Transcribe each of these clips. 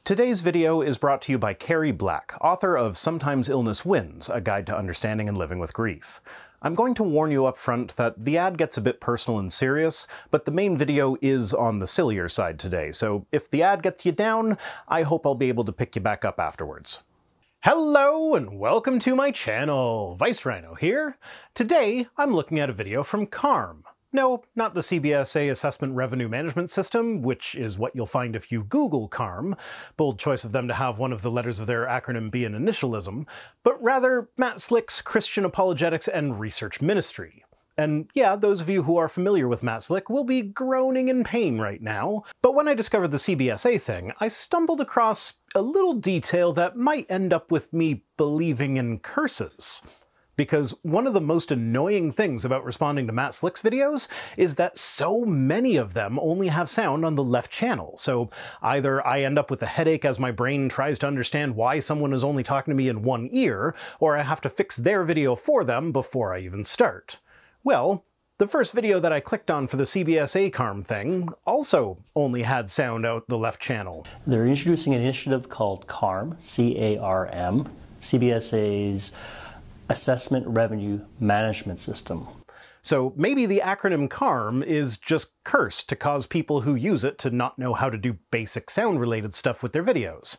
Today's video is brought to you by Carrie Black, author of Sometimes Illness Wins, A Guide to Understanding and Living with Grief. I'm going to warn you up front that the ad gets a bit personal and serious, but the main video is on the sillier side today, so if the ad gets you down, I hope I'll be able to pick you back up afterwards. Hello and welcome to my channel, Vice Rhino here. Today I'm looking at a video from CARM. No, not the CBSA Assessment Revenue Management System, which is what you'll find if you Google CARM. Bold choice of them to have one of the letters of their acronym be an initialism, but rather Matt Slick's Christian Apologetics and Research Ministry. And yeah, those of you who are familiar with Matt Slick will be groaning in pain right now. But when I discovered the CBSA thing, I stumbled across a little detail that might end up with me believing in curses. Because one of the most annoying things about responding to Matt Slick's videos is that so many of them only have sound on the left channel. So either I end up with a headache as my brain tries to understand why someone is only talking to me in one ear, or I have to fix their video for them before I even start. Well, the first video that I clicked on for the CBSA CARM thing also only had sound out the left channel. They're introducing an initiative called CARM, C-A-R-M, CBSA's Assessment Revenue Management System. So maybe the acronym CARM is just cursed to cause people who use it to not know how to do basic sound-related stuff with their videos.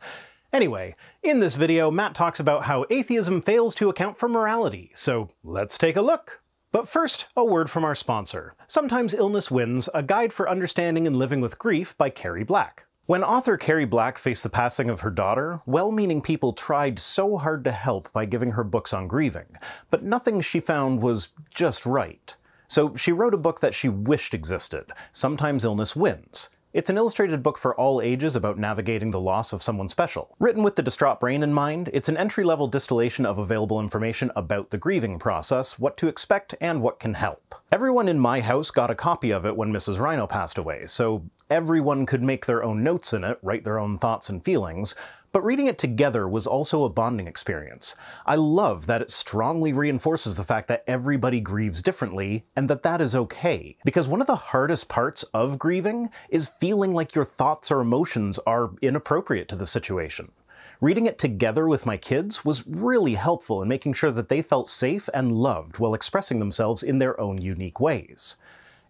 Anyway, in this video, Matt talks about how atheism fails to account for morality, so let's take a look. But first, a word from our sponsor, Sometimes Illness Wins, A Guide for Understanding and Living with Grief by Carrie Black. When author Carrie Black faced the passing of her daughter, well-meaning people tried so hard to help by giving her books on grieving, but nothing she found was just right. So she wrote a book that she wished existed, Sometimes Illness Wins. It's an illustrated book for all ages about navigating the loss of someone special. Written with the distraught brain in mind, it's an entry-level distillation of available information about the grieving process, what to expect, and what can help. Everyone in my house got a copy of it when Mrs. Rhino passed away, so everyone could make their own notes in it, write their own thoughts and feelings, but reading it together was also a bonding experience. I love that it strongly reinforces the fact that everybody grieves differently, and that that is okay. Because one of the hardest parts of grieving is feeling like your thoughts or emotions are inappropriate to the situation. Reading it together with my kids was really helpful in making sure that they felt safe and loved while expressing themselves in their own unique ways.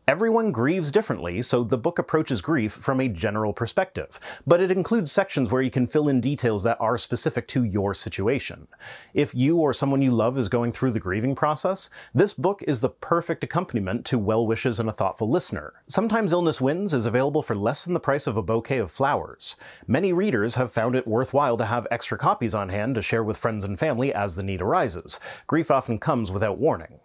Everyone grieves differently, so the book approaches grief from a general perspective, but it includes sections where you can fill in details that are specific to your situation. If you or someone you love is going through the grieving process, this book is the perfect accompaniment to well wishes and a thoughtful listener. Sometimes Illness Wins is available for less than the price of a bouquet of flowers. Many readers have found it worthwhile to have extra copies on hand to share with friends and family as the need arises. Grief often comes without warning.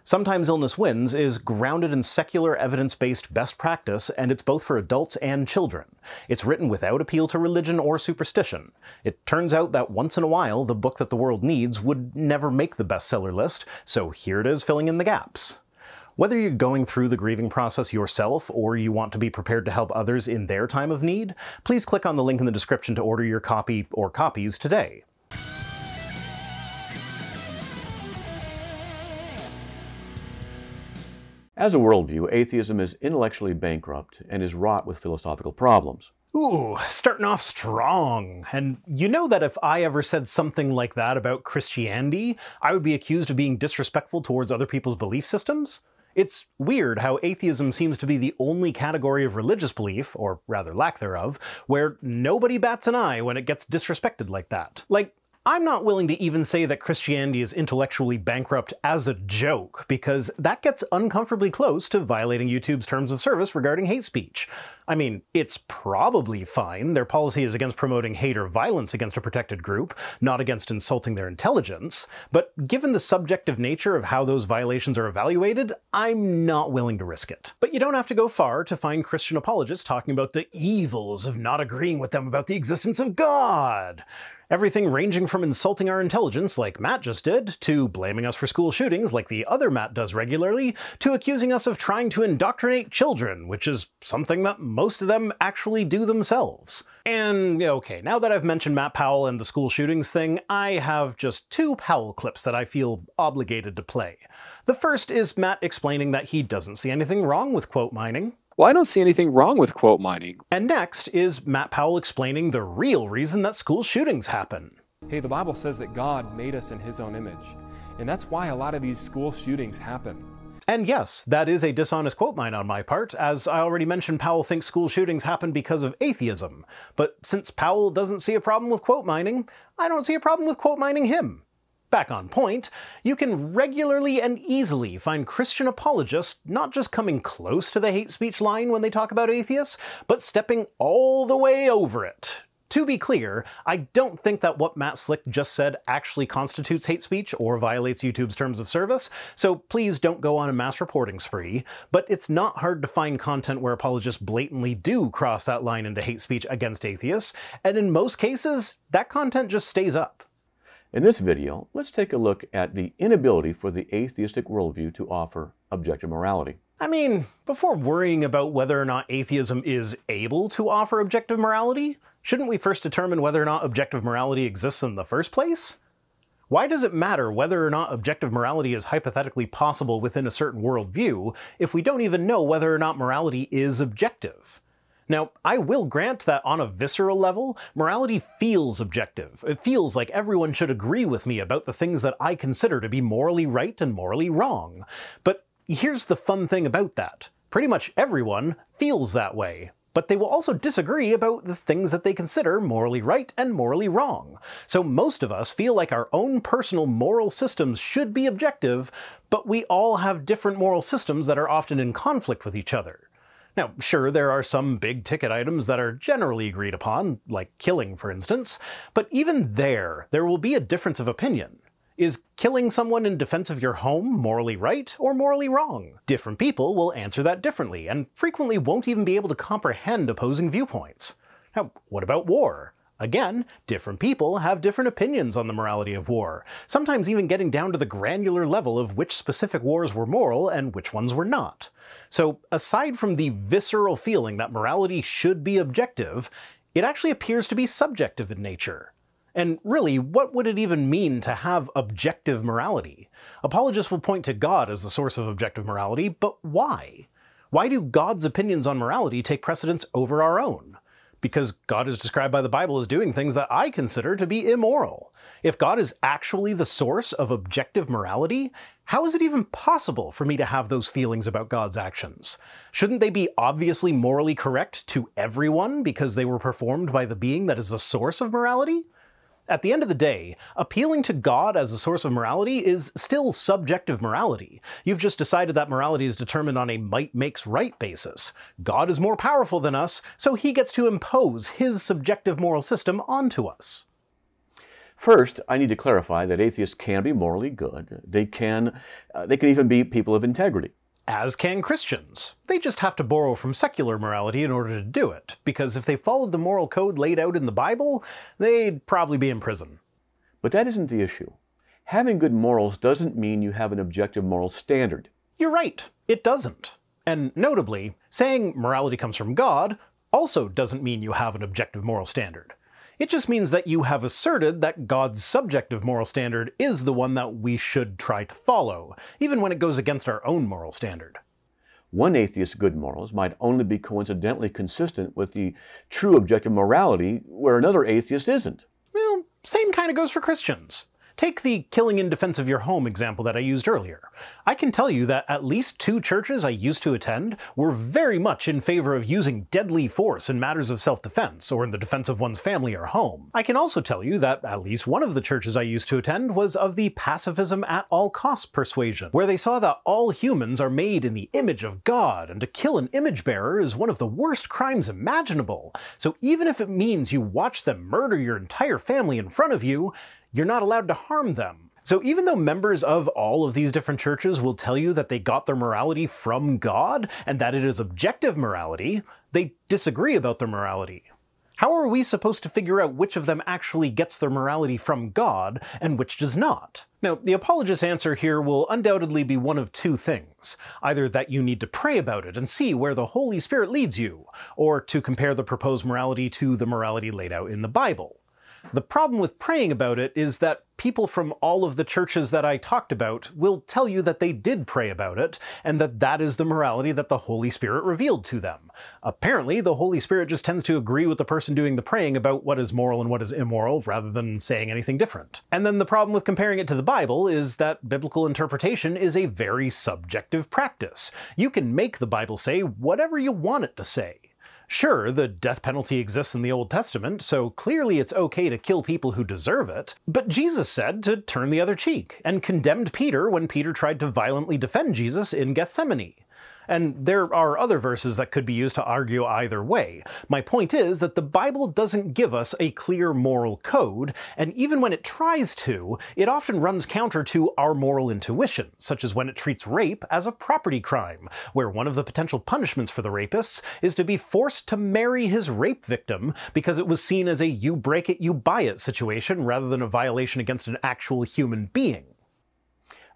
Sometimes Illness Wins is grounded in secular evidence-based best practice, and it's both for adults and children. It's written without appeal to religion or superstition. It turns out that once in a while, the book that the world needs would never make the bestseller list, so here it is filling in the gaps. Whether you're going through the grieving process yourself or you want to be prepared to help others in their time of need, please click on the link in the description to order your copy or copies today. As a worldview, atheism is intellectually bankrupt and is wrought with philosophical problems. Ooh, starting off strong. And you know that if I ever said something like that about Christianity, I would be accused of being disrespectful towards other people's belief systems? It's weird how atheism seems to be the only category of religious belief, or rather lack thereof, where nobody bats an eye when it gets disrespected like that. Like, I'm not willing to even say that Christianity is intellectually bankrupt as a joke, because that gets uncomfortably close to violating YouTube's terms of service regarding hate speech. I mean, it's probably fine. Their policy is against promoting hate or violence against a protected group, not against insulting their intelligence. But given the subjective nature of how those violations are evaluated, I'm not willing to risk it. But you don't have to go far to find Christian apologists talking about the evils of not agreeing with them about the existence of God. Everything ranging from insulting our intelligence, like Matt just did, to blaming us for school shootings, like the other Matt does regularly, to accusing us of trying to indoctrinate children, which is something that most of them actually do themselves. And, okay, now that I've mentioned Matt Powell and the school shootings thing, I have just two Powell clips that I feel obligated to play. The first is Matt explaining that he doesn't see anything wrong with quote mining. Well, I don't see anything wrong with quote mining. And next is Matt Powell explaining the real reason that school shootings happen. Hey, the Bible says that God made us in His own image, and that's why a lot of these school shootings happen. And yes, that is a dishonest quote mine on my part. As I already mentioned, Powell thinks school shootings happen because of atheism. But since Powell doesn't see a problem with quote mining, I don't see a problem with quote mining him. Back on point, you can regularly and easily find Christian apologists not just coming close to the hate speech line when they talk about atheists, but stepping all the way over it. To be clear, I don't think that what Matt Slick just said actually constitutes hate speech or violates YouTube's terms of service, so please don't go on a mass reporting spree, but it's not hard to find content where apologists blatantly do cross that line into hate speech against atheists, and in most cases, that content just stays up. In this video, let's take a look at the inability for the atheistic worldview to offer objective morality. I mean, before worrying about whether or not atheism is able to offer objective morality, shouldn't we first determine whether or not objective morality exists in the first place? Why does it matter whether or not objective morality is hypothetically possible within a certain worldview if we don't even know whether or not morality is objective? Now, I will grant that on a visceral level, morality feels objective. It feels like everyone should agree with me about the things that I consider to be morally right and morally wrong. But here's the fun thing about that. Pretty much everyone feels that way. But they will also disagree about the things that they consider morally right and morally wrong. So most of us feel like our own personal moral systems should be objective, but we all have different moral systems that are often in conflict with each other. Now, sure, there are some big-ticket items that are generally agreed upon, like killing, for instance, but even there will be a difference of opinion. Is killing someone in defense of your home morally right or morally wrong? Different people will answer that differently, and frequently won't even be able to comprehend opposing viewpoints. Now, what about war? Again, different people have different opinions on the morality of war, sometimes even getting down to the granular level of which specific wars were moral and which ones were not. So, aside from the visceral feeling that morality should be objective, it actually appears to be subjective in nature. And really, what would it even mean to have objective morality? Apologists will point to God as the source of objective morality, but why? Why do God's opinions on morality take precedence over our own? Because God is described by the Bible as doing things that I consider to be immoral. If God is actually the source of objective morality, how is it even possible for me to have those feelings about God's actions? Shouldn't they be obviously morally correct to everyone because they were performed by the being that is the source of morality? At the end of the day, appealing to God as a source of morality is still subjective morality. You've just decided that morality is determined on a might makes right basis. God is more powerful than us, so he gets to impose his subjective moral system onto us. First, I need to clarify that atheists can be morally good. They can even be people of integrity. As can Christians. They just have to borrow from secular morality in order to do it, because if they followed the moral code laid out in the Bible, they'd probably be in prison. But that isn't the issue. Having good morals doesn't mean you have an objective moral standard. You're right, it doesn't. And notably, saying morality comes from God also doesn't mean you have an objective moral standard. It just means that you have asserted that God's subjective moral standard is the one that we should try to follow, even when it goes against our own moral standard. One atheist's good morals might only be coincidentally consistent with the true objective morality where another atheist isn't. Well, same kind of goes for Christians. Take the killing in defense of your home example that I used earlier. I can tell you that at least 2 churches I used to attend were very much in favor of using deadly force in matters of self-defense or in the defense of one's family or home. I can also tell you that at least one of the churches I used to attend was of the pacifism at all costs persuasion, where they saw that all humans are made in the image of God, and to kill an image bearer is one of the worst crimes imaginable. So even if it means you watch them murder your entire family in front of you, you're not allowed to harm them. So even though members of all of these different churches will tell you that they got their morality from God and that it is objective morality, they disagree about their morality. How are we supposed to figure out which of them actually gets their morality from God and which does not? Now, the apologist's answer here will undoubtedly be one of 2 things. Either that you need to pray about it and see where the Holy Spirit leads you, or to compare the proposed morality to the morality laid out in the Bible. The problem with praying about it is that people from all of the churches that I talked about will tell you that they did pray about it, and that that is the morality that the Holy Spirit revealed to them. Apparently, the Holy Spirit just tends to agree with the person doing the praying about what is moral and what is immoral, rather than saying anything different. And then the problem with comparing it to the Bible is that biblical interpretation is a very subjective practice. You can make the Bible say whatever you want it to say. Sure, the death penalty exists in the Old Testament, so clearly it's okay to kill people who deserve it, but Jesus said to turn the other cheek, and condemned Peter when Peter tried to violently defend Jesus in Gethsemane. And there are other verses that could be used to argue either way. My point is that the Bible doesn't give us a clear moral code, and even when it tries to, it often runs counter to our moral intuition, such as when it treats rape as a property crime, where one of the potential punishments for the rapists is to be forced to marry his rape victim because it was seen as a you break it, you buy it situation rather than a violation against an actual human being.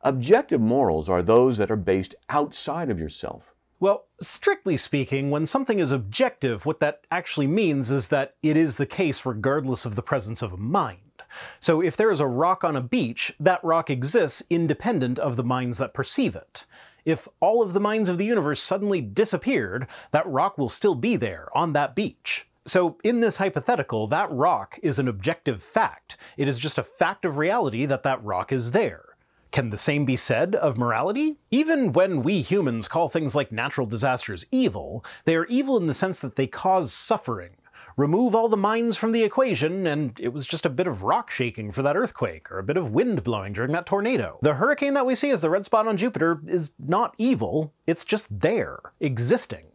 Objective morals are those that are based outside of yourself. Well, strictly speaking, when something is objective, what that actually means is that it is the case regardless of the presence of a mind. So if there is a rock on a beach, that rock exists independent of the minds that perceive it. If all of the minds of the universe suddenly disappeared, that rock will still be there, on that beach. So in this hypothetical, that rock is an objective fact. It is just a fact of reality that that rock is there. Can the same be said of morality? Even when we humans call things like natural disasters evil, they are evil in the sense that they cause suffering. Remove all the minds from the equation, and it was just a bit of rock shaking for that earthquake, or a bit of wind blowing during that tornado. The hurricane that we see as the red spot on Jupiter is not evil, it's just there, existing.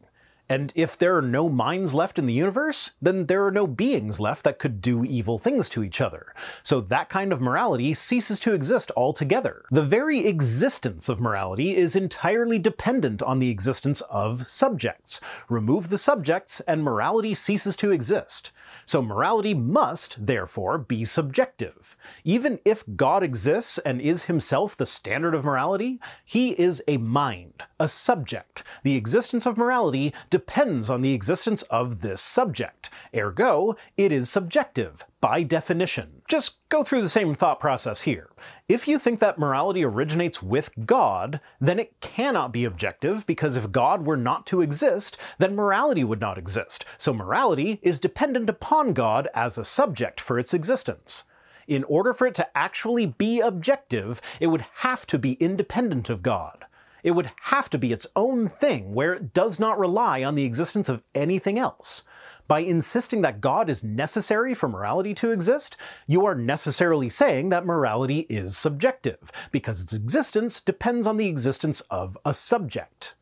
And if there are no minds left in the universe, then there are no beings left that could do evil things to each other. So that kind of morality ceases to exist altogether. The very existence of morality is entirely dependent on the existence of subjects. Remove the subjects, and morality ceases to exist. So morality must, therefore, be subjective. Even if God exists and is himself the standard of morality, he is a mind, a subject. The existence of morality depends on the existence of this subject. Ergo, it is subjective, by definition. Just go through the same thought process here. If you think that morality originates with God, then it cannot be objective, because if God were not to exist, then morality would not exist. So morality is dependent upon God as a subject for its existence. In order for it to actually be objective, it would have to be independent of God. It would have to be its own thing, where it does not rely on the existence of anything else. By insisting that God is necessary for morality to exist, you are necessarily saying that morality is subjective, because its existence depends on the existence of a subject.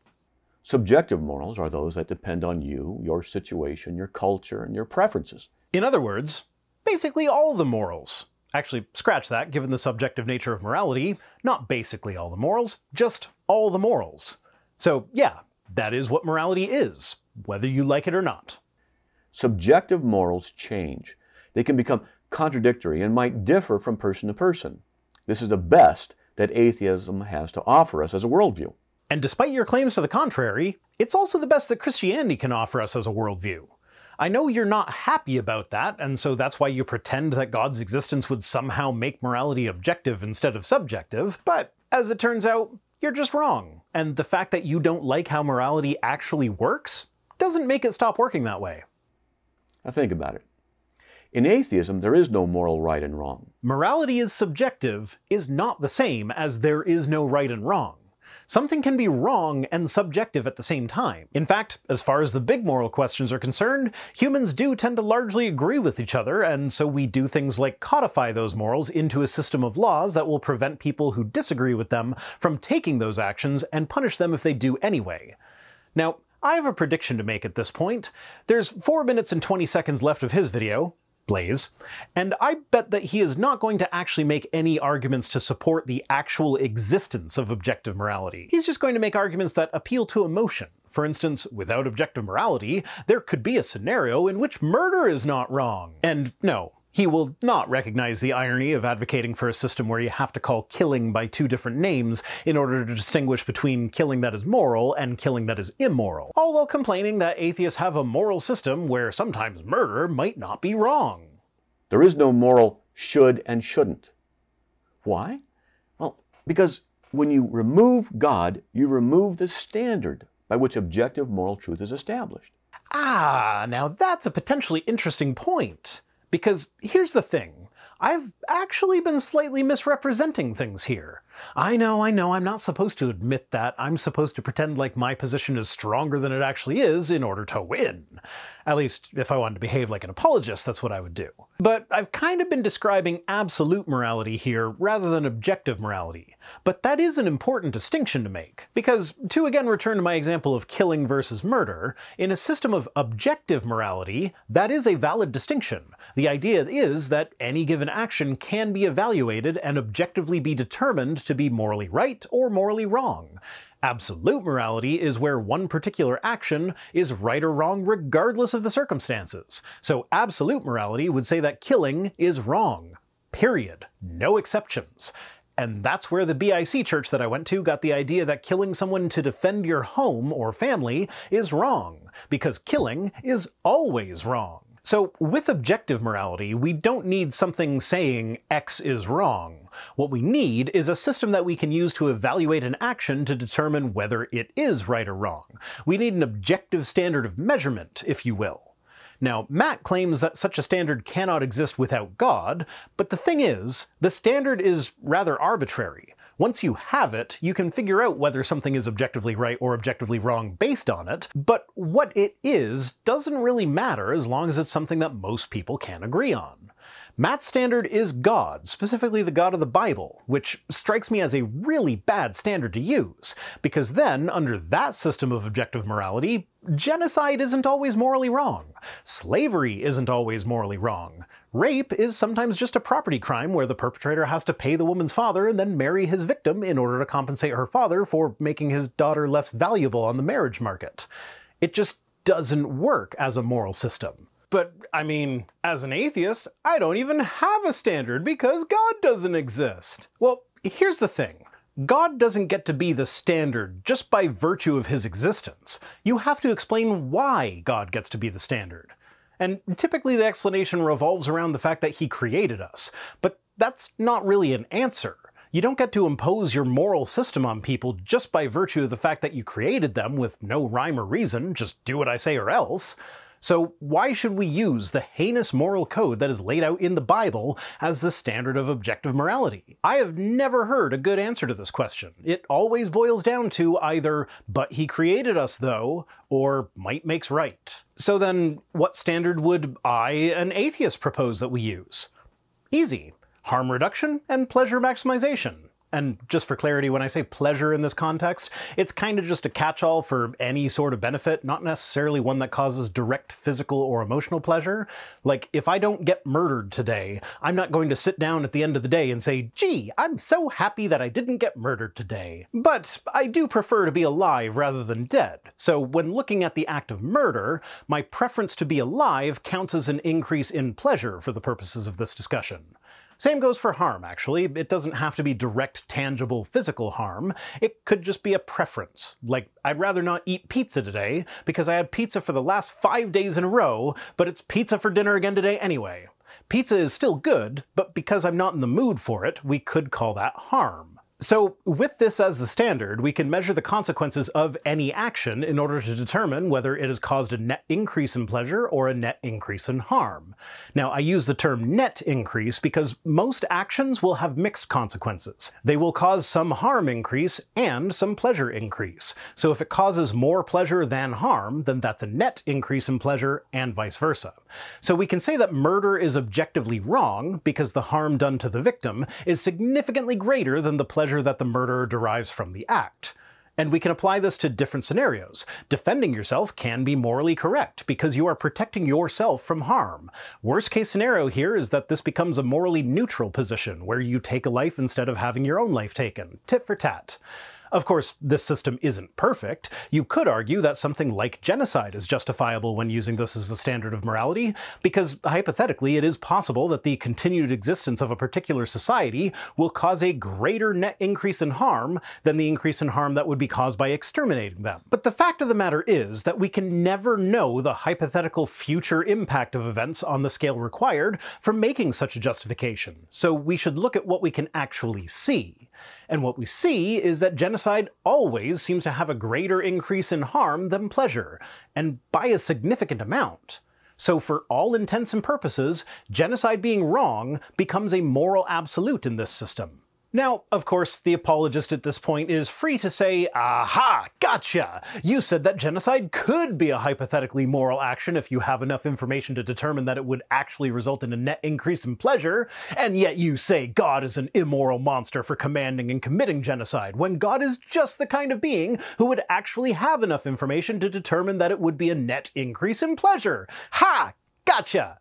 Subjective morals are those that depend on you, your situation, your culture, and your preferences. In other words, basically all the morals. Actually, scratch that, given the subjective nature of morality, not basically all the morals, just all the morals. So yeah, that is what morality is, whether you like it or not. Subjective morals change. They can become contradictory and might differ from person to person. This is the best that atheism has to offer us as a worldview. And despite your claims to the contrary, it's also the best that Christianity can offer us as a worldview. I know you're not happy about that, and so that's why you pretend that God's existence would somehow make morality objective instead of subjective, but as it turns out, you're just wrong. And the fact that you don't like how morality actually works doesn't make it stop working that way. Now think about it. In atheism, there is no moral right and wrong. Morality is subjective is not the same as there is no right and wrong. Something can be wrong and subjective at the same time. In fact, as far as the big moral questions are concerned, humans do tend to largely agree with each other, and so we do things like codify those morals into a system of laws that will prevent people who disagree with them from taking those actions and punish them if they do anyway. Now, I have a prediction to make at this point. There's 4 minutes and 20 seconds left of his video, Blaze, and I bet that he is not going to actually make any arguments to support the actual existence of objective morality. He's just going to make arguments that appeal to emotion. For instance, without objective morality, there could be a scenario in which murder is not wrong. And no, he will not recognize the irony of advocating for a system where you have to call killing by 2 different names in order to distinguish between killing that is moral and killing that is immoral, all while complaining that atheists have a moral system where sometimes murder might not be wrong. There is no moral should and shouldn't. Why? Well, because when you remove God, you remove the standard by which objective moral truth is established. Ah, now that's a potentially interesting point. Because here's the thing. I've actually been slightly misrepresenting things here. I know, I'm not supposed to admit that. I'm supposed to pretend like my position is stronger than it actually is in order to win. At least, if I wanted to behave like an apologist, that's what I would do. But I've kind of been describing absolute morality here rather than objective morality. But that is an important distinction to make. Because, to again return to my example of killing versus murder, in a system of objective morality, that is a valid distinction. The idea is that any given action can be evaluated and objectively be determined to be morally right or morally wrong. Absolute morality is where one particular action is right or wrong regardless of the circumstances. So absolute morality would say that killing is wrong. Period. No exceptions. And that's where the BIC church that I went to got the idea that killing someone to defend your home or family is wrong, because killing is always wrong. So with objective morality, we don't need something saying X is wrong. What we need is a system that we can use to evaluate an action to determine whether it is right or wrong. We need an objective standard of measurement, if you will. Now, Matt claims that such a standard cannot exist without God, but the thing is, the standard is rather arbitrary. Once you have it, you can figure out whether something is objectively right or objectively wrong based on it, but what it is doesn't really matter as long as it's something that most people can agree on. Matt's standard is God, specifically the God of the Bible, which strikes me as a really bad standard to use, because then, under that system of objective morality, genocide isn't always morally wrong. Slavery isn't always morally wrong. Rape is sometimes just a property crime where the perpetrator has to pay the woman's father and then marry his victim in order to compensate her father for making his daughter less valuable on the marriage market. It just doesn't work as a moral system. But, I mean, as an atheist, I don't even have a standard because God doesn't exist. Well, here's the thing. God doesn't get to be the standard just by virtue of his existence. You have to explain why God gets to be the standard. And typically the explanation revolves around the fact that he created us. But that's not really an answer. You don't get to impose your moral system on people just by virtue of the fact that you created them with no rhyme or reason, just do what I say or else. So why should we use the heinous moral code that is laid out in the Bible as the standard of objective morality? I have never heard a good answer to this question. It always boils down to either, but he created us though, or might makes right. So then, what standard would I, an atheist, propose that we use? Easy. Harm reduction and pleasure maximization. And just for clarity, when I say pleasure in this context, it's kind of just a catch-all for any sort of benefit, not necessarily one that causes direct physical or emotional pleasure. Like, if I don't get murdered today, I'm not going to sit down at the end of the day and say, gee, I'm so happy that I didn't get murdered today. But I do prefer to be alive rather than dead. So when looking at the act of murder, my preference to be alive counts as an increase in pleasure for the purposes of this discussion. Same goes for harm, actually. It doesn't have to be direct, tangible, physical harm. It could just be a preference. Like, I'd rather not eat pizza today because I had pizza for the last 5 days in a row, but it's pizza for dinner again today anyway. Pizza is still good, but because I'm not in the mood for it, we could call that harm. So, with this as the standard, we can measure the consequences of any action in order to determine whether it has caused a net increase in pleasure or a net increase in harm. Now, I use the term net increase because most actions will have mixed consequences. They will cause some harm increase and some pleasure increase. So if it causes more pleasure than harm, then that's a net increase in pleasure and vice versa. So we can say that murder is objectively wrong because the harm done to the victim is significantly greater than the pleasure that the murderer derives from the act. And we can apply this to different scenarios. Defending yourself can be morally correct because you are protecting yourself from harm. Worst case scenario here is that this becomes a morally neutral position where you take a life instead of having your own life taken. Tit for tat. Of course, this system isn't perfect. You could argue that something like genocide is justifiable when using this as the standard of morality, because hypothetically it is possible that the continued existence of a particular society will cause a greater net increase in harm than the increase in harm that would be caused by exterminating them. But the fact of the matter is that we can never know the hypothetical future impact of events on the scale required for making such a justification, so we should look at what we can actually see. And what we see is that genocide always seems to have a greater increase in harm than pleasure, and by a significant amount. So for all intents and purposes, genocide being wrong becomes a moral absolute in this system. Now, of course, the apologist at this point is free to say, "Aha, gotcha! You said that genocide could be a hypothetically moral action if you have enough information to determine that it would actually result in a net increase in pleasure, and yet you say God is an immoral monster for commanding and committing genocide, when God is just the kind of being who would actually have enough information to determine that it would be a net increase in pleasure. Ha! Gotcha!"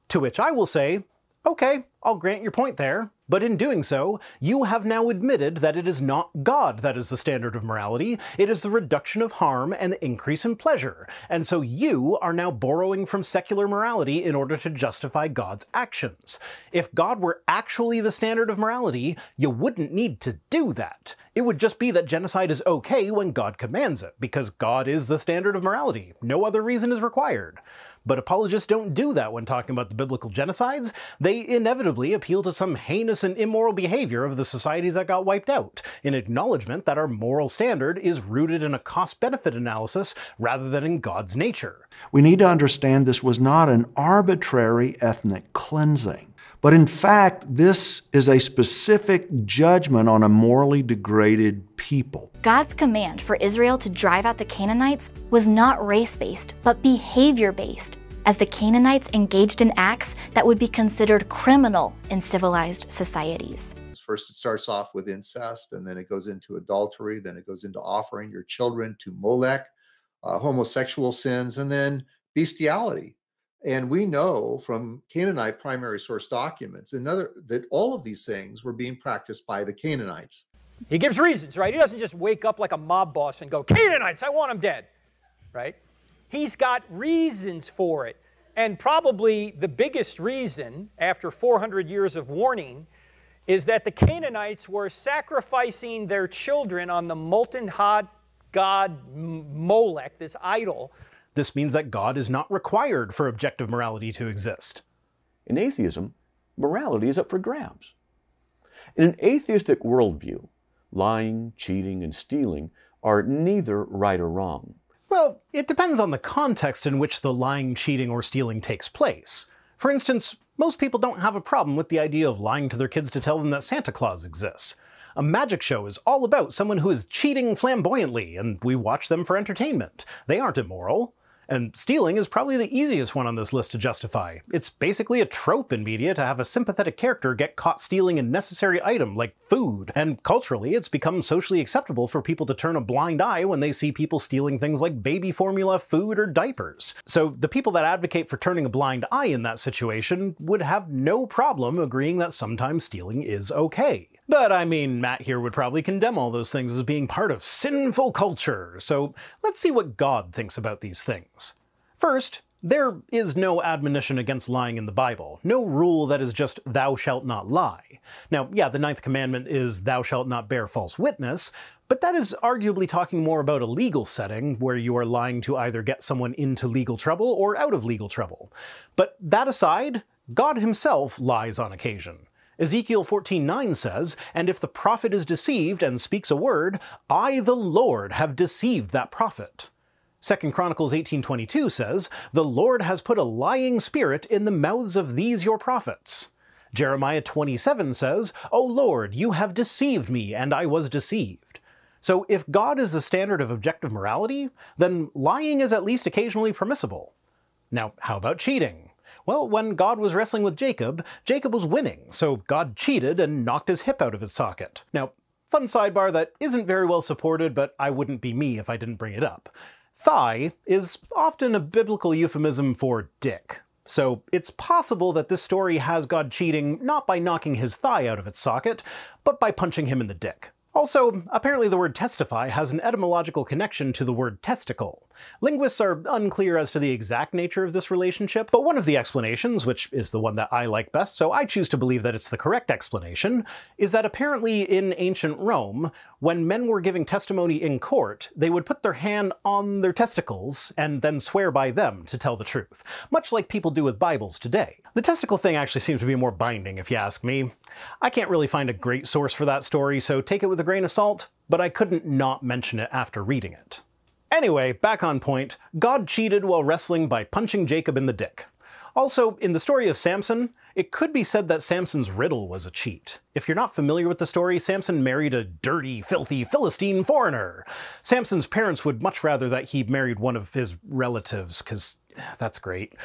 To which I will say, okay, I'll grant your point there. But in doing so, you have now admitted that it is not God that is the standard of morality, it is the reduction of harm and the increase in pleasure, and so you are now borrowing from secular morality in order to justify God's actions. If God were actually the standard of morality, you wouldn't need to do that. It would just be that genocide is okay when God commands it, because God is the standard of morality. No other reason is required. But apologists don't do that when talking about the biblical genocides. They inevitably appeal to some heinous and immoral behavior of the societies that got wiped out, in acknowledgement that our moral standard is rooted in a cost-benefit analysis rather than in God's nature. We need to understand this was not an arbitrary ethnic cleansing, but in fact, this is a specific judgment on a morally degraded people. God's command for Israel to drive out the Canaanites was not race-based, but behavior-based, as the Canaanites engaged in acts that would be considered criminal in civilized societies. First, it starts off with incest, and then it goes into adultery, then it goes into offering your children to Molech, homosexual sins, and then bestiality. And we know from Canaanite primary source documents that all of these things were being practiced by the Canaanites. He gives reasons, right? He doesn't just wake up like a mob boss and go, "Canaanites, I want them dead," right? He's got reasons for it. And probably the biggest reason, after 400 years of warning, is that the Canaanites were sacrificing their children on the molten hot god Molech, this idol. This means that God is not required for objective morality to exist. In atheism, morality is up for grabs. In an atheistic worldview, lying, cheating, and stealing are neither right or wrong. Well, it depends on the context in which the lying, cheating, or stealing takes place. For instance, most people don't have a problem with the idea of lying to their kids to tell them that Santa Claus exists. A magic show is all about someone who is cheating flamboyantly, and we watch them for entertainment. They aren't immoral. And stealing is probably the easiest one on this list to justify. It's basically a trope in media to have a sympathetic character get caught stealing a necessary item like food. And culturally, it's become socially acceptable for people to turn a blind eye when they see people stealing things like baby formula, food, or diapers. So the people that advocate for turning a blind eye in that situation would have no problem agreeing that sometimes stealing is okay. But I mean, Matt here would probably condemn all those things as being part of sinful culture, so let's see what God thinks about these things. First, there is no admonition against lying in the Bible, no rule that is just "thou shalt not lie." Now, yeah, the 9th commandment is "thou shalt not bear false witness," but that is arguably talking more about a legal setting where you are lying to either get someone into legal trouble or out of legal trouble. But that aside, God himself lies on occasion. Ezekiel 14:9 says, "And if the prophet is deceived and speaks a word, I, the Lord, have deceived that prophet." 2 Chronicles 18:22 says, "The Lord has put a lying spirit in the mouths of these your prophets." Jeremiah 27 says, "O Lord, you have deceived me, and I was deceived." So if God is the standard of objective morality, then lying is at least occasionally permissible. Now, how about cheating? Well, when God was wrestling with Jacob, Jacob was winning, so God cheated and knocked his hip out of his socket. Now, fun sidebar that isn't very well supported, but I wouldn't be me if I didn't bring it up. Thigh is often a biblical euphemism for dick. So it's possible that this story has God cheating not by knocking his thigh out of its socket, but by punching him in the dick. Also, apparently the word testify has an etymological connection to the word testicle. Linguists are unclear as to the exact nature of this relationship, but one of the explanations, which is the one that I like best, so I choose to believe that it's the correct explanation, is that apparently in ancient Rome, when men were giving testimony in court, they would put their hand on their testicles and then swear by them to tell the truth, much like people do with Bibles today. The testicle thing actually seems to be more binding, if you ask me. I can't really find a great source for that story, so take it with a grain of salt, but I couldn't not mention it after reading it. Anyway, back on point, God cheated while wrestling by punching Jacob in the dick. Also, in the story of Samson, it could be said that Samson's riddle was a cheat. If you're not familiar with the story, Samson married a dirty, filthy Philistine foreigner. Samson's parents would much rather that he married one of his relatives, because that's great.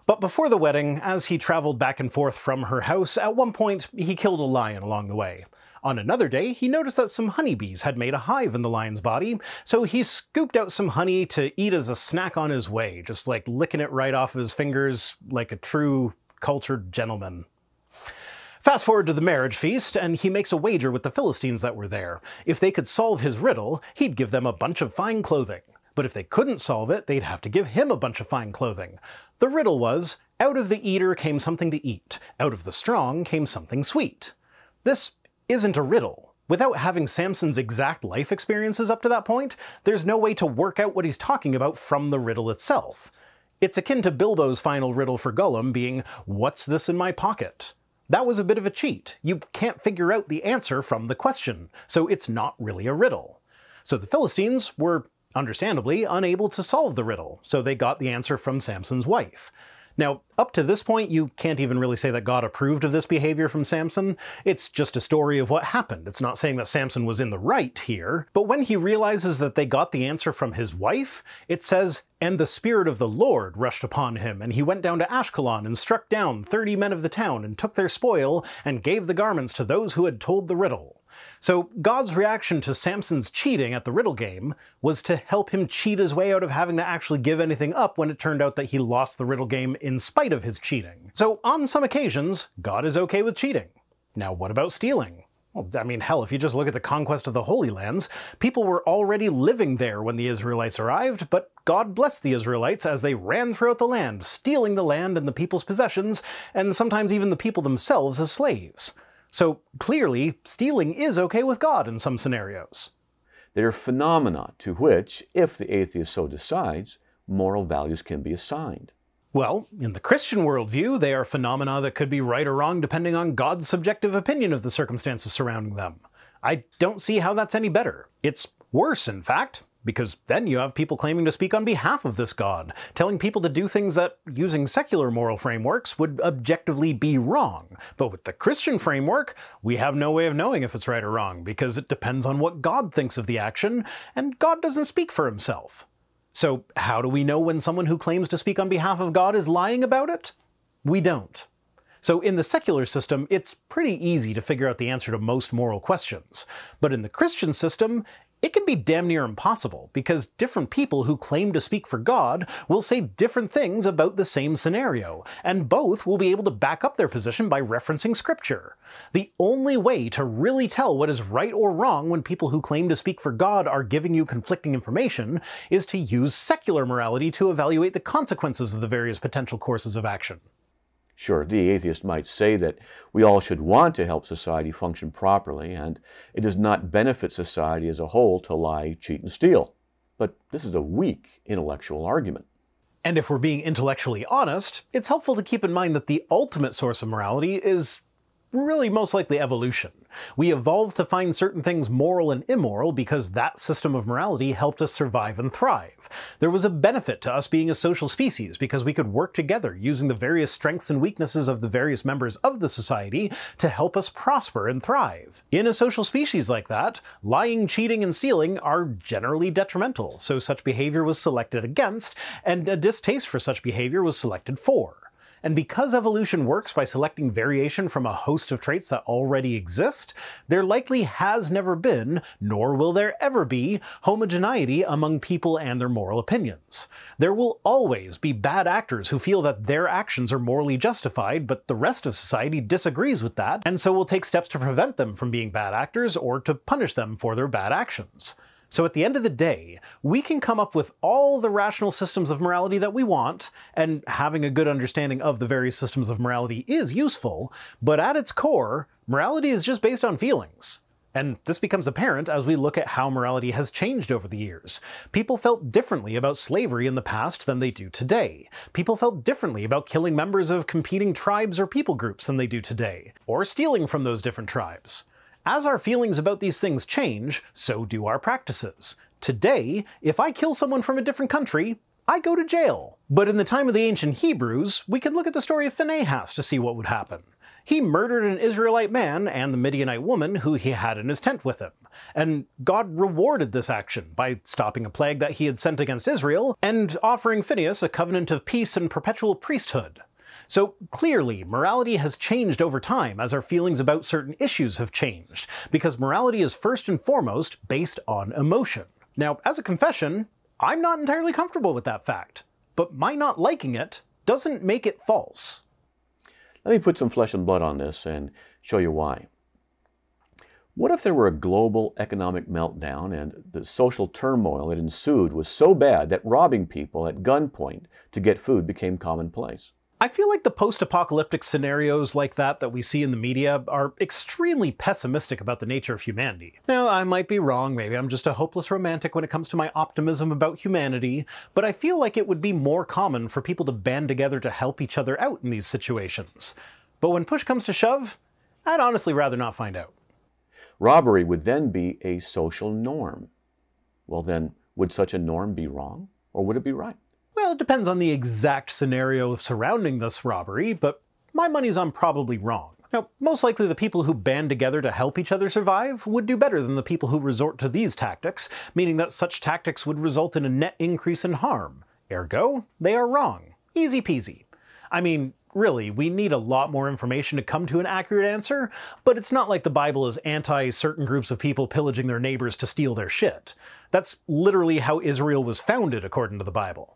But before the wedding, as he traveled back and forth from her house, at one point he killed a lion along the way. On another day, he noticed that some honeybees had made a hive in the lion's body, so he scooped out some honey to eat as a snack on his way, just like licking it right off of his fingers like a true cultured gentleman. Fast forward to the marriage feast, and he makes a wager with the Philistines that were there. If they could solve his riddle, he'd give them a bunch of fine clothing. But if they couldn't solve it, they'd have to give him a bunch of fine clothing. The riddle was, out of the eater came something to eat, out of the strong came something sweet. This isn't a riddle. Without having Samson's exact life experiences up to that point, there's no way to work out what he's talking about from the riddle itself. It's akin to Bilbo's final riddle for Gollum being, "What's this in my pocket?" That was a bit of a cheat. You can't figure out the answer from the question, so it's not really a riddle. So the Philistines were, understandably, unable to solve the riddle, so they got the answer from Samson's wife. Now, up to this point, you can't even really say that God approved of this behavior from Samson. It's just a story of what happened. It's not saying that Samson was in the right here. But when he realizes that they got the answer from his wife, it says, "And the Spirit of the Lord rushed upon him, and he went down to Ashkelon and struck down 30 men of the town and took their spoil and gave the garments to those who had told the riddle." So God's reaction to Samson's cheating at the riddle game was to help him cheat his way out of having to actually give anything up when it turned out that he lost the riddle game in spite of his cheating. So on some occasions, God is okay with cheating. Now what about stealing? Well, I mean, hell, if you just look at the conquest of the Holy Lands, people were already living there when the Israelites arrived, but God blessed the Israelites as they ran throughout the land, stealing the land and the people's possessions, and sometimes even the people themselves as slaves. So clearly, stealing is okay with God in some scenarios. They are phenomena to which, if the atheist so decides, moral values can be assigned. Well, in the Christian worldview, they are phenomena that could be right or wrong depending on God's subjective opinion of the circumstances surrounding them. I don't see how that's any better. It's worse, in fact, because then you have people claiming to speak on behalf of this God, telling people to do things that, using secular moral frameworks, would objectively be wrong. But with the Christian framework, we have no way of knowing if it's right or wrong, because it depends on what God thinks of the action, and God doesn't speak for himself. So how do we know when someone who claims to speak on behalf of God is lying about it? We don't. So in the secular system, it's pretty easy to figure out the answer to most moral questions. But in the Christian system, it can be damn near impossible, because different people who claim to speak for God will say different things about the same scenario, and both will be able to back up their position by referencing scripture. The only way to really tell what is right or wrong when people who claim to speak for God are giving you conflicting information is to use secular morality to evaluate the consequences of the various potential courses of action. Sure, the atheist might say that we all should want to help society function properly, and it does not benefit society as a whole to lie, cheat, and steal. But this is a weak intellectual argument. And if we're being intellectually honest, it's helpful to keep in mind that the ultimate source of morality is really most likely evolution. We evolved to find certain things moral and immoral because that system of morality helped us survive and thrive. There was a benefit to us being a social species because we could work together using the various strengths and weaknesses of the various members of the society to help us prosper and thrive. In a social species like that, lying, cheating, and stealing are generally detrimental, so such behavior was selected against, and a distaste for such behavior was selected for. And because evolution works by selecting variation from a host of traits that already exist, there likely has never been, nor will there ever be, homogeneity among people and their moral opinions. There will always be bad actors who feel that their actions are morally justified, but the rest of society disagrees with that, and so will take steps to prevent them from being bad actors or to punish them for their bad actions. So at the end of the day, we can come up with all the rational systems of morality that we want, and having a good understanding of the various systems of morality is useful, but at its core, morality is just based on feelings. And this becomes apparent as we look at how morality has changed over the years. People felt differently about slavery in the past than they do today. People felt differently about killing members of competing tribes or people groups than they do today, or stealing from those different tribes. As our feelings about these things change, so do our practices. Today, if I kill someone from a different country, I go to jail. But in the time of the ancient Hebrews, we can look at the story of Phinehas to see what would happen. He murdered an Israelite man and the Midianite woman who he had in his tent with him. And God rewarded this action by stopping a plague that he had sent against Israel and offering Phinehas a covenant of peace and perpetual priesthood. So clearly, morality has changed over time as our feelings about certain issues have changed, because morality is first and foremost based on emotion. Now, as a confession, I'm not entirely comfortable with that fact, but my not liking it doesn't make it false. Let me put some flesh and blood on this and show you why. What if there were a global economic meltdown and the social turmoil that ensued was so bad that robbing people at gunpoint to get food became commonplace? I feel like the post-apocalyptic scenarios like that we see in the media are extremely pessimistic about the nature of humanity. Now, I might be wrong, maybe I'm just a hopeless romantic when it comes to my optimism about humanity, but I feel like it would be more common for people to band together to help each other out in these situations. But when push comes to shove, I'd honestly rather not find out. Robbery would then be a social norm. Well then, would such a norm be wrong, or would it be right? Well, it depends on the exact scenario surrounding this robbery, but my money's on probably wrong. Now, most likely the people who band together to help each other survive would do better than the people who resort to these tactics, meaning that such tactics would result in a net increase in harm. Ergo, they are wrong. Easy peasy. I mean, really, we need a lot more information to come to an accurate answer, but it's not like the Bible is anti certain groups of people pillaging their neighbors to steal their shit. That's literally how Israel was founded, according to the Bible.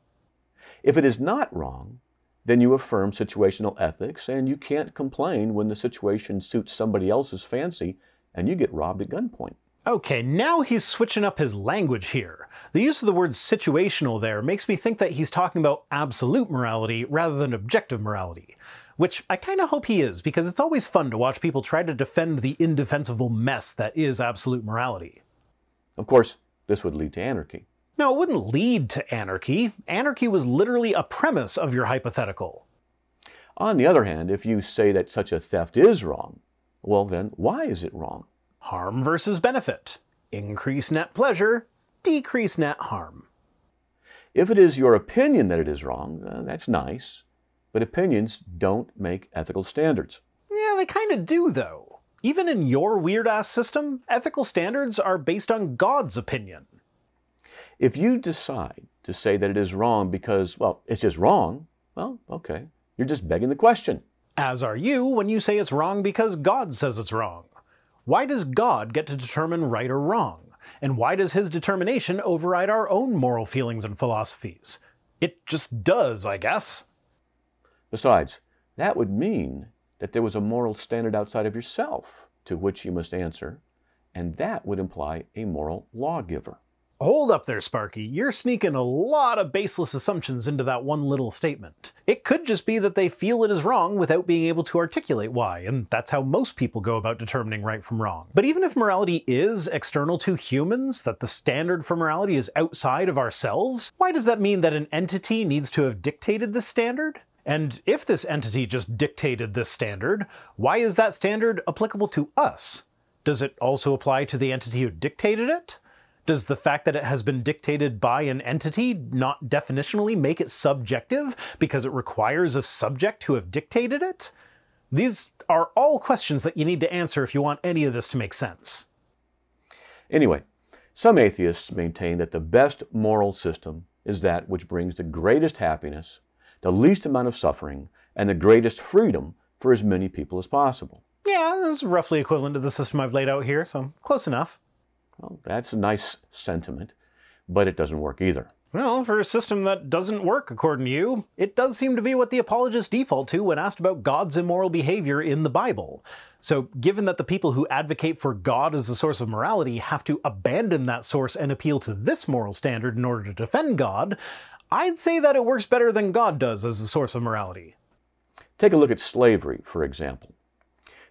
If it is not wrong, then you affirm situational ethics and you can't complain when the situation suits somebody else's fancy and you get robbed at gunpoint. Okay, now he's switching up his language here. The use of the word situational there makes me think that he's talking about absolute morality rather than objective morality. Which I kinda hope he is, because it's always fun to watch people try to defend the indefensible mess that is absolute morality. Of course, this would lead to anarchy. No, it wouldn't lead to anarchy. Anarchy was literally a premise of your hypothetical. On the other hand, if you say that such a theft is wrong, well then, why is it wrong? Harm versus benefit. Increase net pleasure, decrease net harm. If it is your opinion that it is wrong, that's nice, but opinions don't make ethical standards. Yeah, they kinda do though. Even in your weird-ass system, ethical standards are based on God's opinion. If you decide to say that it is wrong because, well, it's just wrong, well, okay, you're just begging the question. As are you when you say it's wrong because God says it's wrong. Why does God get to determine right or wrong? And why does his determination override our own moral feelings and philosophies? It just does, I guess. Besides, that would mean that there was a moral standard outside of yourself to which you must answer, and that would imply a moral lawgiver. Hold up there, Sparky. You're sneaking a lot of baseless assumptions into that one little statement. It could just be that they feel it is wrong without being able to articulate why, and that's how most people go about determining right from wrong. But even if morality is external to humans, that the standard for morality is outside of ourselves, why does that mean that an entity needs to have dictated this standard? And if this entity just dictated this standard, why is that standard applicable to us? Does it also apply to the entity who dictated it? Does the fact that it has been dictated by an entity not definitionally make it subjective because it requires a subject to have dictated it? These are all questions that you need to answer if you want any of this to make sense. Anyway, some atheists maintain that the best moral system is that which brings the greatest happiness, the least amount of suffering, and the greatest freedom for as many people as possible. Yeah, that's roughly equivalent to the system I've laid out here, so close enough. Well, that's a nice sentiment, but it doesn't work either. Well, for a system that doesn't work, according to you, it does seem to be what the apologists default to when asked about God's immoral behavior in the Bible. So, given that the people who advocate for God as the source of morality have to abandon that source and appeal to this moral standard in order to defend God, I'd say that it works better than God does as the source of morality. Take a look at slavery, for example.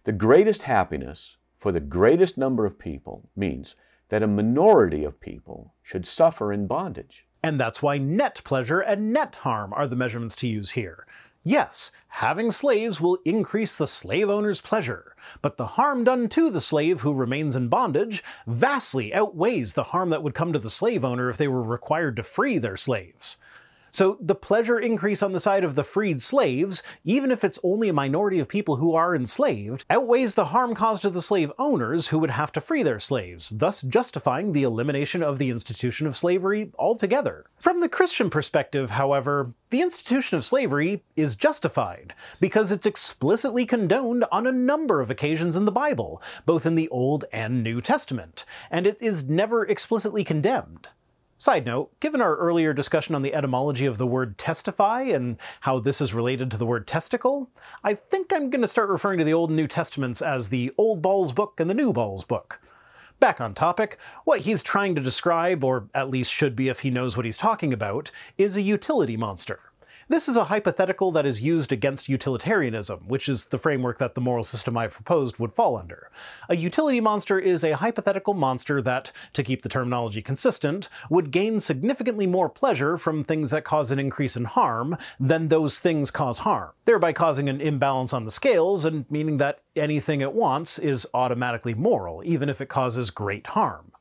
The greatest happiness for the greatest number of people means that a minority of people should suffer in bondage. And that's why net pleasure and net harm are the measurements to use here. Yes, having slaves will increase the slave owner's pleasure, but the harm done to the slave who remains in bondage vastly outweighs the harm that would come to the slave owner if they were required to free their slaves. So the pleasure increase on the side of the freed slaves, even if it's only a minority of people who are enslaved, outweighs the harm caused to the slave owners who would have to free their slaves, thus justifying the elimination of the institution of slavery altogether. From the Christian perspective, however, the institution of slavery is justified, because it's explicitly condoned on a number of occasions in the Bible, both in the Old and New Testament, and it is never explicitly condemned. Side note, given our earlier discussion on the etymology of the word testify and how this is related to the word testicle, I think I'm going to start referring to the Old and New Testaments as the Old Balls Book and the New Balls Book. Back on topic, what he's trying to describe, or at least should be if he knows what he's talking about, is a utility monster. This is a hypothetical that is used against utilitarianism, which is the framework that the moral system I've proposed would fall under. A utility monster is a hypothetical monster that, to keep the terminology consistent, would gain significantly more pleasure from things that cause an increase in harm than those things cause harm, thereby causing an imbalance on the scales and meaning that anything it wants is automatically moral, even if it causes great harm.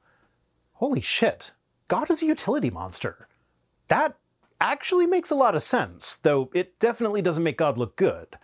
Holy shit, God is a utility monster. That actually makes a lot of sense, though it definitely doesn't make God look good.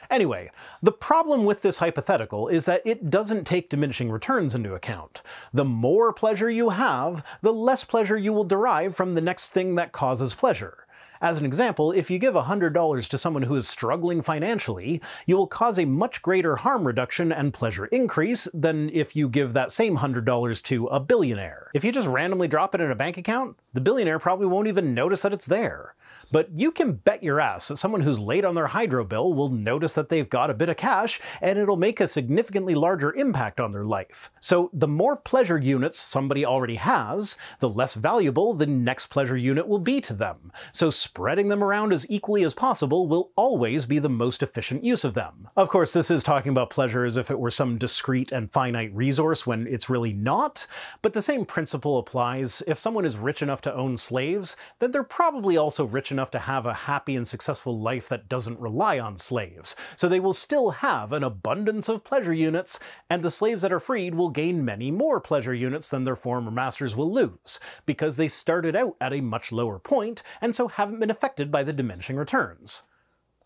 Anyway, the problem with this hypothetical is that it doesn't take diminishing returns into account. The more pleasure you have, the less pleasure you will derive from the next thing that causes pleasure. As an example, if you give $100 to someone who is struggling financially, you will cause a much greater harm reduction and pleasure increase than if you give that same $100 to a billionaire. If you just randomly drop it in a bank account, the billionaire probably won't even notice that it's there. But you can bet your ass that someone who's late on their hydro bill will notice that they've got a bit of cash, and it'll make a significantly larger impact on their life. So the more pleasure units somebody already has, the less valuable the next pleasure unit will be to them. So spreading them around as equally as possible will always be the most efficient use of them. Of course, this is talking about pleasure as if it were some discrete and finite resource when it's really not, but the same principle applies. If someone is rich enough to own slaves, then they're probably also rich enough to have a happy and successful life that doesn't rely on slaves. So they will still have an abundance of pleasure units, and the slaves that are freed will gain many more pleasure units than their former masters will lose, because they started out at a much lower point, and so haven't been affected by the diminishing returns.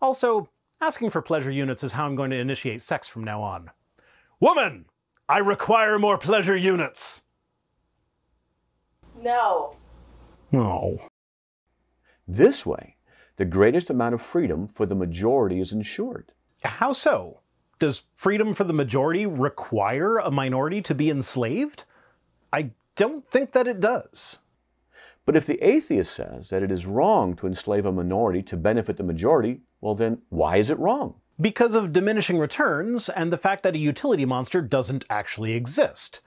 Also, asking for pleasure units is how I'm going to initiate sex from now on. Woman! I require more pleasure units! No. Oh. This way, the greatest amount of freedom for the majority is ensured. How so? Does freedom for the majority require a minority to be enslaved? I don't think that it does. But if the atheist says that it is wrong to enslave a minority to benefit the majority, well then, why is it wrong? Because of diminishing returns and the fact that a utility monster doesn't actually exist.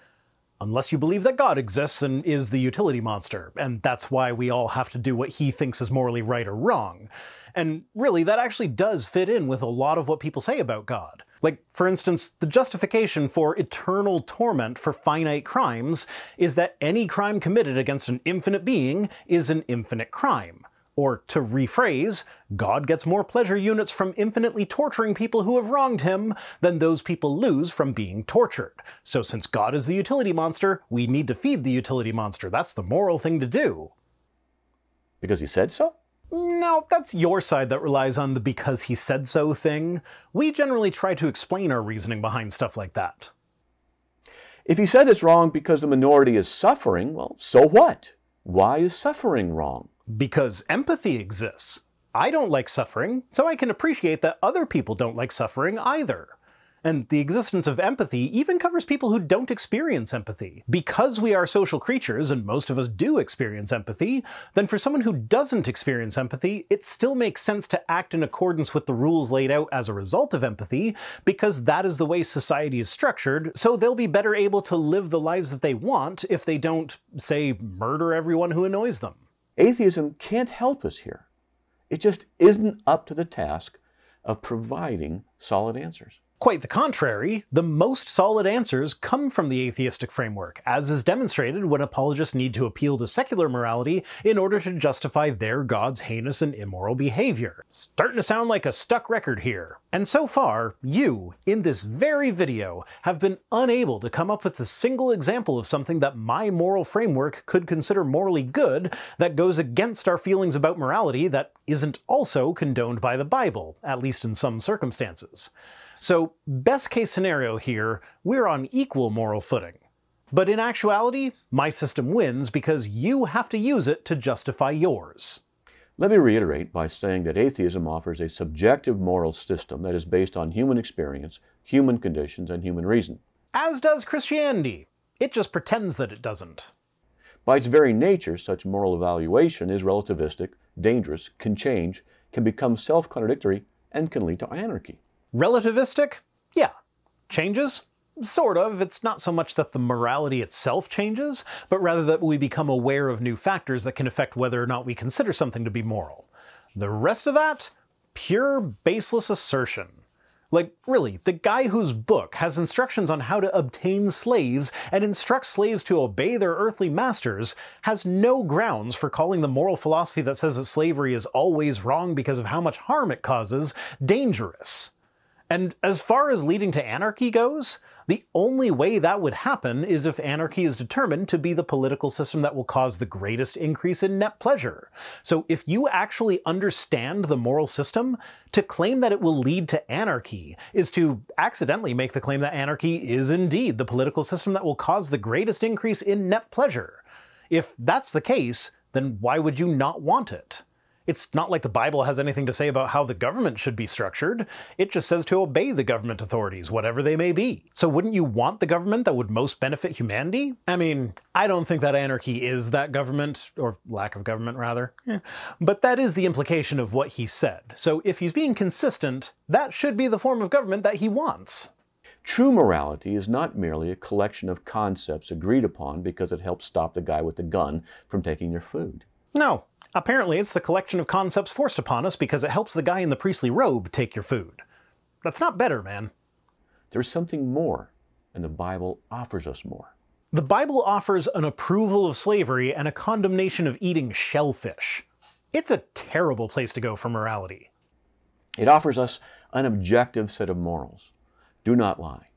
Unless you believe that God exists and is the utility monster, and that's why we all have to do what he thinks is morally right or wrong. And really, that actually does fit in with a lot of what people say about God. Like, for instance, the justification for eternal torment for finite crimes is that any crime committed against an infinite being is an infinite crime. Or, to rephrase, God gets more pleasure units from infinitely torturing people who have wronged him than those people lose from being tortured. So since God is the utility monster, we need to feed the utility monster. That's the moral thing to do. Because he said so? No, that's your side that relies on the because he said so thing. We generally try to explain our reasoning behind stuff like that. If he said it's wrong because the minority is suffering, well, so what? Why is suffering wrong? Because empathy exists. I don't like suffering, so I can appreciate that other people don't like suffering either. And the existence of empathy even covers people who don't experience empathy. Because we are social creatures, and most of us do experience empathy, then for someone who doesn't experience empathy, it still makes sense to act in accordance with the rules laid out as a result of empathy, because that is the way society is structured, so they'll be better able to live the lives that they want if they don't, say, murder everyone who annoys them. Atheism can't help us here. It just isn't up to the task of providing solid answers. Quite the contrary, the most solid answers come from the atheistic framework, as is demonstrated when apologists need to appeal to secular morality in order to justify their God's heinous and immoral behavior. Starting to sound like a stuck record here. And so far, you, in this very video, have been unable to come up with a single example of something that my moral framework could consider morally good that goes against our feelings about morality that isn't also condoned by the Bible, at least in some circumstances. So, best case scenario here, we're on equal moral footing. But in actuality, my system wins because you have to use it to justify yours. Let me reiterate by saying that atheism offers a subjective moral system that is based on human experience, human conditions, and human reason. As does Christianity. It just pretends that it doesn't. By its very nature, such moral evaluation is relativistic, dangerous, can change, can become self-contradictory, and can lead to anarchy. Relativistic? Yeah. Changes? Sort of. It's not so much that the morality itself changes, but rather that we become aware of new factors that can affect whether or not we consider something to be moral. The rest of that? Pure baseless assertion. Like, really, the guy whose book has instructions on how to obtain slaves and instructs slaves to obey their earthly masters has no grounds for calling the moral philosophy that says that slavery is always wrong because of how much harm it causes dangerous. And as far as leading to anarchy goes, the only way that would happen is if anarchy is determined to be the political system that will cause the greatest increase in net pleasure. So if you actually understand the moral system, to claim that it will lead to anarchy is to accidentally make the claim that anarchy is indeed the political system that will cause the greatest increase in net pleasure. If that's the case, then why would you not want it? It's not like the Bible has anything to say about how the government should be structured. It just says to obey the government authorities, whatever they may be. So wouldn't you want the government that would most benefit humanity? I mean, I don't think that anarchy is that government, or lack of government rather. But that is the implication of what he said. So if he's being consistent, that should be the form of government that he wants. True morality is not merely a collection of concepts agreed upon because it helps stop the guy with the gun from taking your food. No. Apparently, it's the collection of concepts forced upon us because it helps the guy in the priestly robe take your food. That's not better, man. There's something more, and the Bible offers us more. The Bible offers an approval of slavery and a condemnation of eating shellfish. It's a terrible place to go for morality. It offers us an objective set of morals. Do not lie.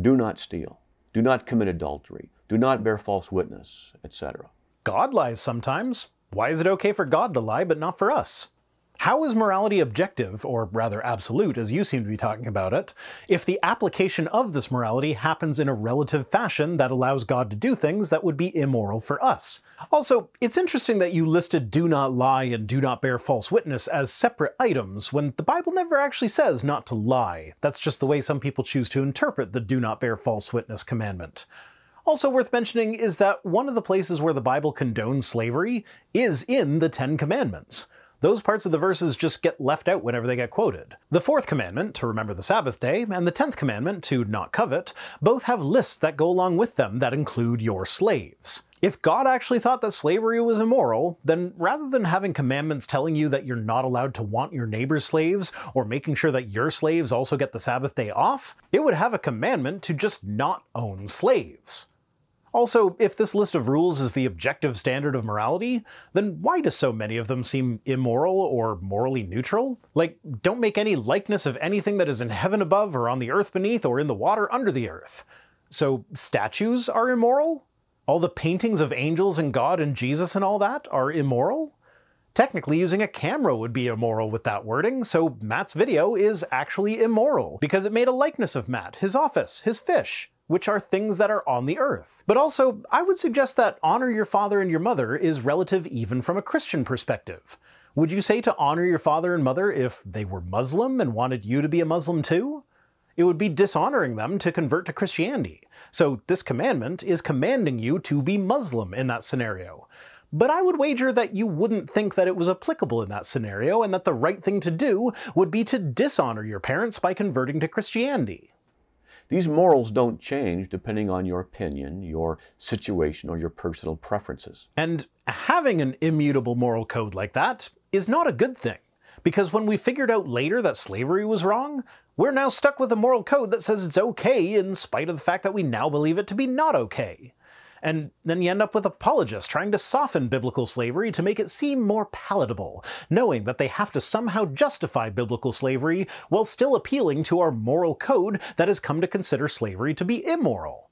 Do not steal. Do not commit adultery. Do not bear false witness, etc. God lies sometimes. Why is it okay for God to lie, but not for us? How is morality objective, or rather absolute, as you seem to be talking about it, if the application of this morality happens in a relative fashion that allows God to do things that would be immoral for us? Also, it's interesting that you listed do not lie and do not bear false witness as separate items, when the Bible never actually says not to lie. That's just the way some people choose to interpret the do not bear false witness commandment. Also worth mentioning is that one of the places where the Bible condones slavery is in the Ten Commandments. Those parts of the verses just get left out whenever they get quoted. The fourth commandment, to remember the Sabbath day, and the 10th commandment, to not covet, both have lists that go along with them that include your slaves. If God actually thought that slavery was immoral, then rather than having commandments telling you that you're not allowed to want your neighbor's slaves, or making sure that your slaves also get the Sabbath day off, it would have a commandment to just not own slaves. Also, if this list of rules is the objective standard of morality, then why do so many of them seem immoral or morally neutral? Like, don't make any likeness of anything that is in heaven above or on the earth beneath or in the water under the earth. So statues are immoral? All the paintings of angels and God and Jesus and all that are immoral? Technically, using a camera would be immoral with that wording, so Matt's video is actually immoral, because it made a likeness of Matt, his office, his fish, which are things that are on the earth. But also, I would suggest that honor your father and your mother is relative even from a Christian perspective. Would you say to honor your father and mother if they were Muslim and wanted you to be a Muslim too? It would be dishonoring them to convert to Christianity. So this commandment is commanding you to be Muslim in that scenario. But I would wager that you wouldn't think that it was applicable in that scenario, and that the right thing to do would be to dishonor your parents by converting to Christianity. These morals don't change depending on your opinion, your situation, or your personal preferences. And having an immutable moral code like that is not a good thing, because when we figured out later that slavery was wrong, we're now stuck with a moral code that says it's okay in spite of the fact that we now believe it to be not okay. And then you end up with apologists trying to soften biblical slavery to make it seem more palatable, knowing that they have to somehow justify biblical slavery while still appealing to our moral code that has come to consider slavery to be immoral.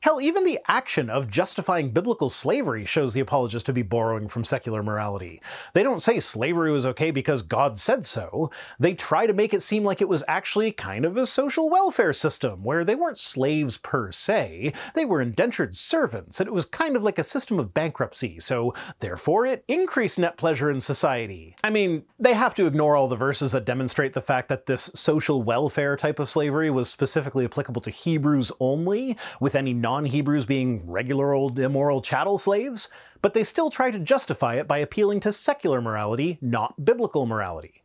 Hell, even the action of justifying biblical slavery shows the apologists to be borrowing from secular morality. They don't say slavery was okay because God said so. They try to make it seem like it was actually kind of a social welfare system, where they weren't slaves per se, they were indentured servants, and it was kind of like a system of bankruptcy, so therefore it increased net pleasure in society. I mean, they have to ignore all the verses that demonstrate the fact that this social welfare type of slavery was specifically applicable to Hebrews only, with any non-Hebrews being regular old immoral chattel slaves, but they still try to justify it by appealing to secular morality, not biblical morality.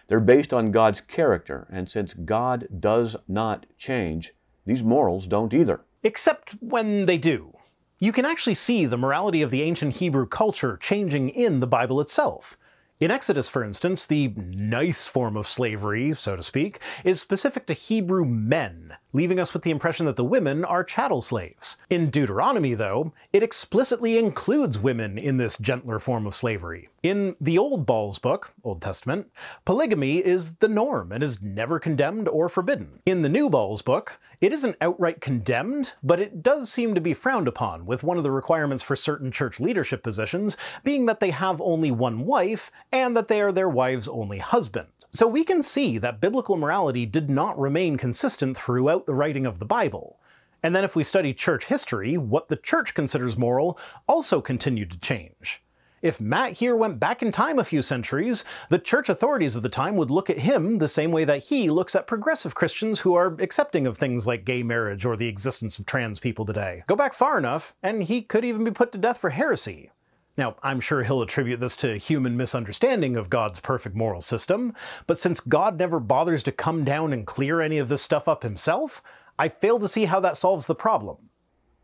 They're based on God's character, and since God does not change, these morals don't either. Except when they do. You can actually see the morality of the ancient Hebrew culture changing in the Bible itself. In Exodus, for instance, the nice form of slavery, so to speak, is specific to Hebrew men, leaving us with the impression that the women are chattel slaves. In Deuteronomy, though, it explicitly includes women in this gentler form of slavery. In the Old Ball's book, Old Testament, polygamy is the norm and is never condemned or forbidden. In the New Ball's book, it isn't outright condemned, but it does seem to be frowned upon, with one of the requirements for certain church leadership positions being that they have only one wife and that they are their wife's only husband. So we can see that biblical morality did not remain consistent throughout the writing of the Bible. And then if we study church history, what the church considers moral also continued to change. If Matt here went back in time a few centuries, the church authorities of the time would look at him the same way that he looks at progressive Christians who are accepting of things like gay marriage or the existence of trans people today. Go back far enough, and he could even be put to death for heresy. Now, I'm sure he'll attribute this to human misunderstanding of God's perfect moral system, but since God never bothers to come down and clear any of this stuff up himself, I fail to see how that solves the problem.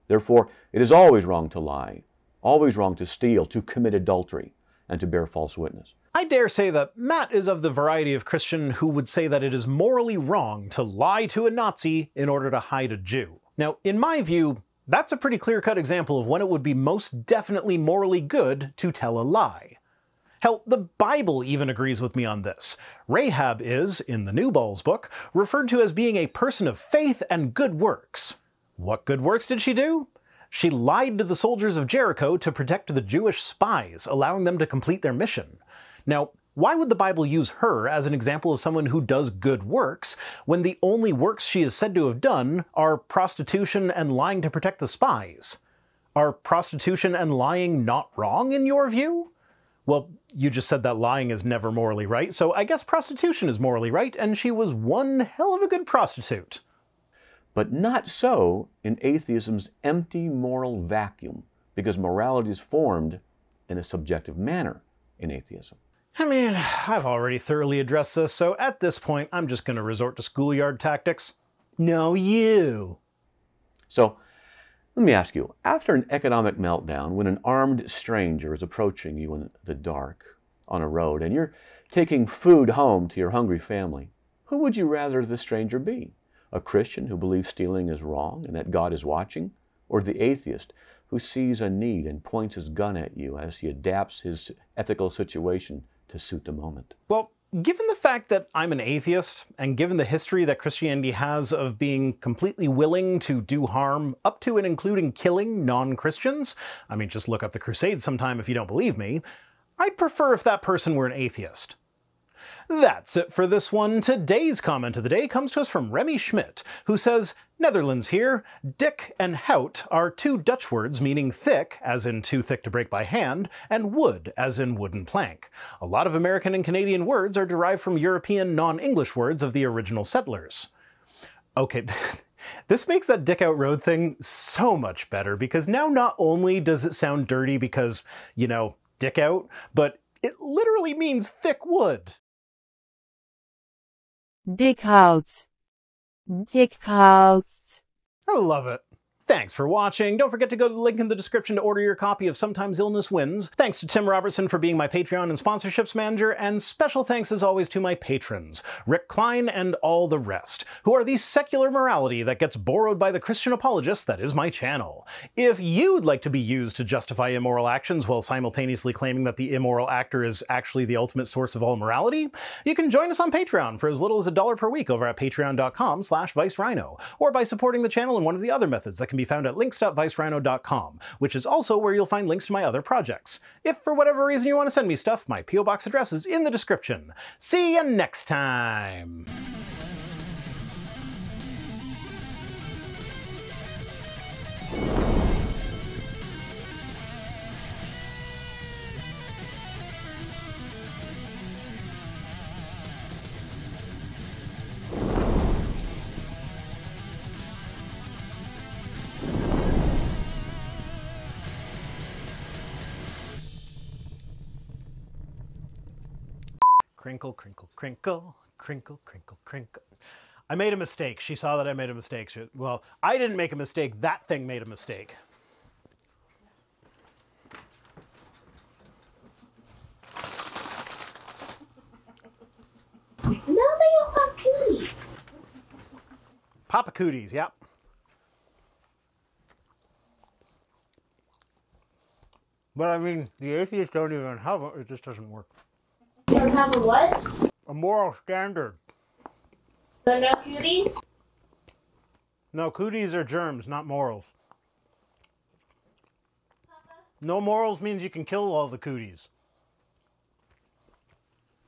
Therefore, it is always wrong to lie, always wrong to steal, to commit adultery, and to bear false witness. I dare say that Matt is of the variety of Christian who would say that it is morally wrong to lie to a Nazi in order to hide a Jew. Now, in my view, that's a pretty clear-cut example of when it would be most definitely morally good to tell a lie. Hell, the Bible even agrees with me on this. Rahab is, in the New Ball's book, referred to as being a person of faith and good works. What good works did she do? She lied to the soldiers of Jericho to protect the Jewish spies, allowing them to complete their mission. Now, why would the Bible use her as an example of someone who does good works, when the only works she is said to have done are prostitution and lying to protect the spies? Are prostitution and lying not wrong in your view? Well, you just said that lying is never morally right, so I guess prostitution is morally right, and she was one hell of a good prostitute. But not so in atheism's empty moral vacuum, because morality is formed in a subjective manner in atheism. I mean, I've already thoroughly addressed this, so at this point, I'm just going to resort to schoolyard tactics. No, you. So, let me ask you, after an economic meltdown, when an armed stranger is approaching you in the dark on a road, and you're taking food home to your hungry family, who would you rather the stranger be? A Christian who believes stealing is wrong and that God is watching? Or the atheist who sees a need and points his gun at you as he adapts his ethical situation to suit the moment? Well, given the fact that I'm an atheist, and given the history that Christianity has of being completely willing to do harm, up to and including killing non-Christians, I mean, just look up the Crusades sometime if you don't believe me, I'd prefer if that person were an atheist. That's it for this one. Today's comment of the day comes to us from Remy Schmidt, who says, Netherlands here, dik and hout are two Dutch words meaning thick, as in too thick to break by hand, and wood, as in wooden plank. A lot of American and Canadian words are derived from European non-English words of the original settlers. Okay, this makes that dick out road thing so much better, because now not only does it sound dirty because, you know, dick out, but it literally means thick wood. Dik hout. Dik hout. I love it. Thanks for watching. Don't forget to go to the link in the description to order your copy of Sometimes Illness Wins. Thanks to Tim Robertson for being my Patreon and sponsorships manager, and special thanks as always to my patrons, Rick Klein and all the rest, who are the secular morality that gets borrowed by the Christian apologist that is my channel. If you'd like to be used to justify immoral actions while simultaneously claiming that the immoral actor is actually the ultimate source of all morality, you can join us on Patreon for as little as $1 per week over at patreon.com/ViceRhino, or by supporting the channel in one of the other methods that can be found at links.vicerhino.com, which is also where you'll find links to my other projects. If for whatever reason you want to send me stuff, my P.O. Box address is in the description. See you next time! Crinkle, crinkle, crinkle, crinkle, crinkle, crinkle. I made a mistake. She saw that I made a mistake. Well, I didn't make a mistake. That thing made a mistake. No, they don't have cooties. Papa cooties, yep. But I mean, the atheists don't even have it. It just doesn't work. They don't have a what? A moral standard. So no cooties? No, cooties are germs, not morals. No morals means you can kill all the cooties.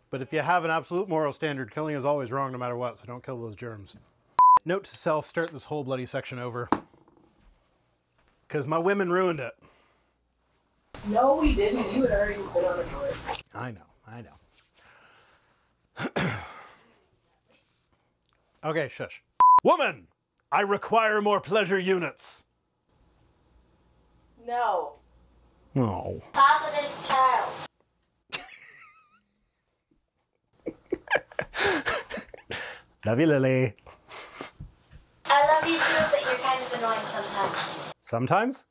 But if you have an absolute moral standard, killing is always wrong no matter what, so don't kill those germs. Note to self, start this whole bloody section over. Because my women ruined it. No, we didn't. You had already been on a break. I know, I know. Okay, shush. Woman! I require more pleasure units. No. No. Papa, this child. Love you, Lily. I love you too, but you're kind of annoying sometimes. Sometimes?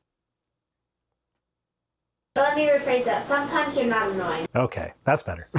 Let me rephrase that. Sometimes you're not annoying. Okay, that's better.